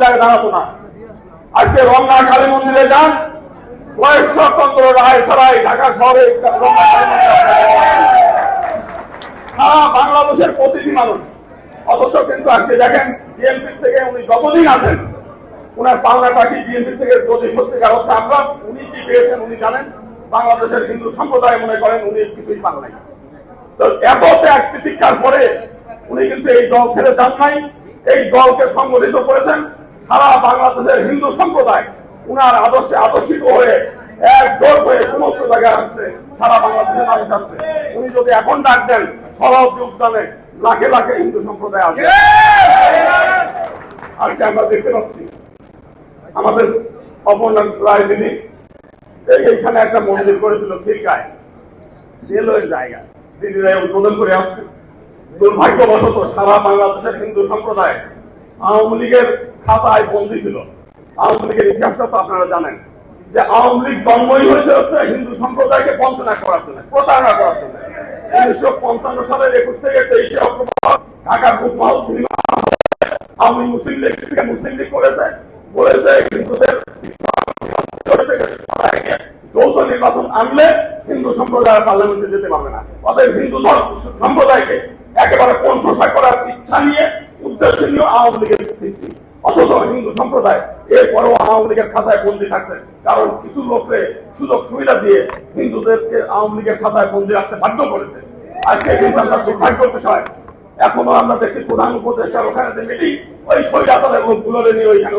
জায়গায় দাঁড়াতো না। আজকে রমনা কালী মন্দিরে যান, বয়সচন্দ্র রায় ছাড়াই ঢাকা শহরে সারা বাংলাদেশের প্রতিটি মানুষ। অথচ কিন্তু আজকে দেখেন বিএনপির থেকে উনি যতদিন আছেন উনার পাওনাটা কি বিএনপি থেকে যদি সত্যিকার অর্থে আমরা উনি কি পেয়েছেন উনি জানেন। বাংলাদেশের হিন্দু সম্প্রদায় মনে করেন উনি কিছুই পান নাই। তো এত ত্যাগ প্রতিজ্ঞার পরে উনি কিন্তু এই দল ছেড়ে যান নাই, এই দলকে সংগঠিত করেছেন। সারা বাংলাদেশের হিন্দু সম্প্রদায় উনার আদর্শে আদর্শিত হয়ে একজোট হয়ে সমস্ত জায়গায় আসছে, সারা বাংলাদেশের মানুষ আসছে। উনি যদি এখন ডাক দেন সরব যোগদানে লাখে লাখে হিন্দু সম্প্রদায় আসবে। আজকে আমরা দেখতে পাচ্ছি আমাদের অপর্ণা রায় দিদি এইখানে একটা মন্দির করেছিল খিলগাঁয়, রেলওয়ের জায়গা, দিদিরা উদ্বোধন করে আসছে। দুর্ভাগ্যবশত সারা বাংলাদেশের হিন্দু সম্প্রদায় আওয়ামী লীগের খাতায় বন্দী ছিল। আওয়ামী লীগের ইতিহাসটা তো আপনারা জানেন যে আওয়ামী লীগ জন্মই হয়েছে হচ্ছে হিন্দু সম্প্রদায়কে বঞ্চনা করার জন্য, প্রতারণা করার জন্য। 1955 সালের 21 থেকে 23 অক্টোবর ঢাকার বুকমাল সিনেমা আওয়ামী মুসলিম লীগ থেকে মুসলিম লীগ করেছে, বলেছে হিন্দুদের যৌথ নির্বাচন আনলে হিন্দু সম্প্রদায় পার্লামেন্টে যেতে পারবে না। অতএব হিন্দু সম্প্রদায়কে একেবারে কণ্ঠসা করার ইচ্ছা নিয়ে উদ্দেশ্য নিয়ে আওয়ামী লীগের সৃষ্টি। অথচ হিন্দু সম্প্রদায় এরপরেও আওয়ামী লীগের খাতায় বন্দী থাকছে, কারণ কিছু লোককে সুযোগ সুবিধা দিয়ে হিন্দুদেরকে আওয়ামী লীগের খাতায় বন্দী রাখতে বাধ্য করেছে। আজকে কিন্তু আমরা দুর্ভাগ্যের বিষয়, এখনো আমরা দেখছি প্রধান উপদেষ্টার ওখানে যে মিটিং, ওই স্বৈরাচারের লোকগুলো নিয়ে ওইখানে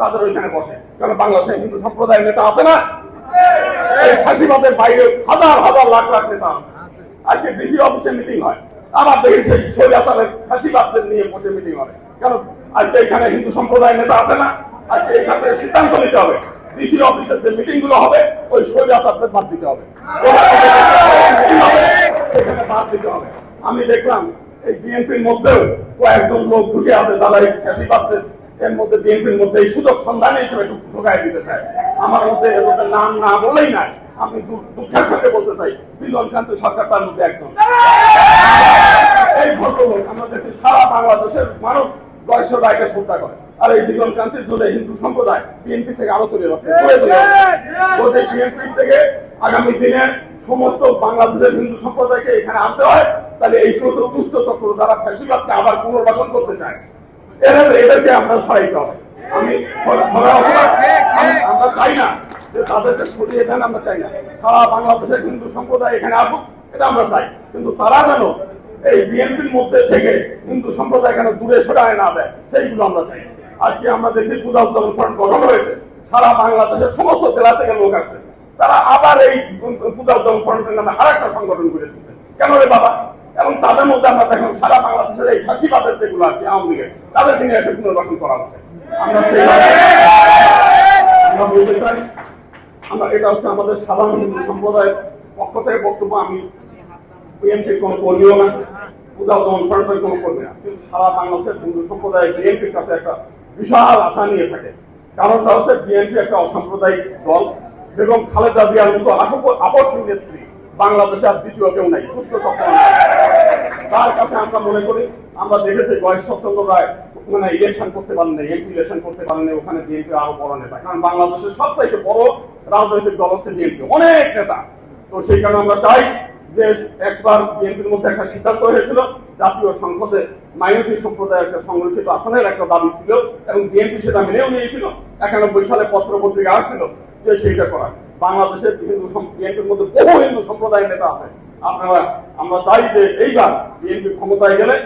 তাদের ওইখানে বসে। কারণ বাংলাদেশের হিন্দু সম্প্রদায়ের নেতা আছে না, এই ফাঁসিবাদের বাইরে হাজার হাজার লাখ লাখ নেতা আছে। আজকে ডিসি অফিসে মিটিং হয়, আবার দেখি সেই স্বৈরাচারের ফাঁসিবাদদের নিয়ে বসে মিটিং হয়। কেন আজকে এখানে হিন্দু সম্প্রদায়ের নেতা আছে না? আজকে এখানে সিদ্ধান্ত নিতে হবে, ডিসি অফিসের যে মিটিং গুলো হবে ওই স্বৈরাচারদের বাদ দিতে হবে, সেখানে বাদ দিতে হবে। আমি দেখলাম এই বিএনপির মধ্যেও কয়েকজন লোক ঢুকে আছে, তারা এই ফাঁসিবাদদের এর মধ্যে বিএনপির মধ্যে এই সুযোগ সন্ধানে হিসেবে ঢোকায় দিতে চায়। আমার মধ্যে এর মধ্যে নাম না বলেই না, আমি দুঃখের সঙ্গে বলতে চাই বিজনকান্ত সরকার তার মধ্যে একজন। এই ভদ্রলোক আমরা দেখছি সারা বাংলাদেশের মানুষ দর্শক রায়কে শ্রদ্ধা করে, আর এই বিজনকান্তির জন্য হিন্দু সম্প্রদায় বিএনপি থেকে আরো তুলে যাচ্ছে। যদি বিএনপি থেকে আগামী দিনে সমস্ত বাংলাদেশের হিন্দু সম্প্রদায়কে এখানে আনতে হয়, তাহলে এই সমস্ত দুষ্ট চক্র যারা ফ্যাসিবাদকে আবার পুনর্বাসন করতে চায় এদেরকে আমরা সরাইতে হবে। আমি আমরা চাই না যে তাদেরকে সরিয়ে দেন, আমরা চাই না সারা বাংলাদেশের হিন্দু সম্প্রদায় এখানে আসুক, এটা আমরা চাই। কিন্তু তারা যেন এই বিএনপির মধ্যে থেকে হিন্দু সম্প্রদায় কেন দূরে সরায় না দেয়, সেইগুলো আমরা চাই। আজকে আমরা দেখি পূজা উদ্যাপন ফ্রন্ট গঠন হয়েছে, সারা বাংলাদেশের সমস্ত জেলা থেকে লোক আসছে, তারা আবার এই পূজা উদ্যাপন ফ্রন্টের নামে আর একটা সংগঠন করে দিচ্ছে। কেন রে বাবা? এবং তাদের মধ্যে আমরা দেখলাম সারা বাংলাদেশের এই ফাঁসিবাদের যেগুলো আছে আওয়ামী লীগের, তাদেরকে নিয়ে এসে পুনর্বাসন করা হচ্ছে। আমরা সেইভাবে আমরা বলতে চাই, আমরা এটা হচ্ছে আমাদের সাধারণ হিন্দু সম্প্রদায়ের পক্ষ থেকে বক্তব্য। আমি বিএনপির কোনো কর্মীও না, পূজা উদ্যাপন ফ্রন্টের কোনো কর্মী না, কিন্তু সারা বাংলাদেশের হিন্দু সম্প্রদায় বিএনপির কাছে একটা বিশাল আশা নিয়ে থাকে। কারণটা হচ্ছে বিএনপি একটা অসাম্প্রদায়িক দল, বেগম খালেদা জিয়ার মতো আপসহীন নেত্রী বাংলাদেশে আর দ্বিতীয় কেউ নাই, দুষ্ট চক্র। তার কাছে আমরা মনে করি, আমরা দেখেছি বয়সচন্দ্র রায় মানে ইলেকশন করতে পারেন না, এমপি ইলেকশন করতে পারেন না, ওখানে বিএনপি আরো বড় নেতা। কারণ বাংলাদেশের সবথেকে বড় রাজনৈতিক দল হচ্ছে বিএনপি, অনেক নেতা। তো সেই কারণে আমরা চাই যে একবার বিএনপির মধ্যে একটা সিদ্ধান্ত হয়েছিল, জাতীয় সংসদে মাইনরিটি সম্প্রদায়ের একটা সংরক্ষিত আসনের একটা দাবি ছিল, এবং বিএনপি সেটা মেনেও নিয়েছিল। 91 সালে পত্র পত্রিকা আসছিল যে সেইটা করা। বাংলাদেশের হিন্দু বিএনপির মধ্যে বহু হিন্দু সম্প্রদায়ের নেতা আছে। আমরা চাই যে এইবার বিএনপি ক্ষমতায় গেলে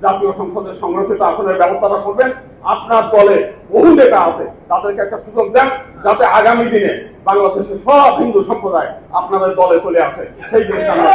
জাতীয় সংসদের সংরক্ষিত আসনের ব্যবস্থাটা করবেন। আপনার দলে বহু নেতা আছে, তাদেরকে একটা সুযোগ দেন, যাতে আগামী দিনে বাংলাদেশের সব হিন্দু সম্প্রদায় আপনাদের দলে চলে আসে। সেই জিনিসটা আমরা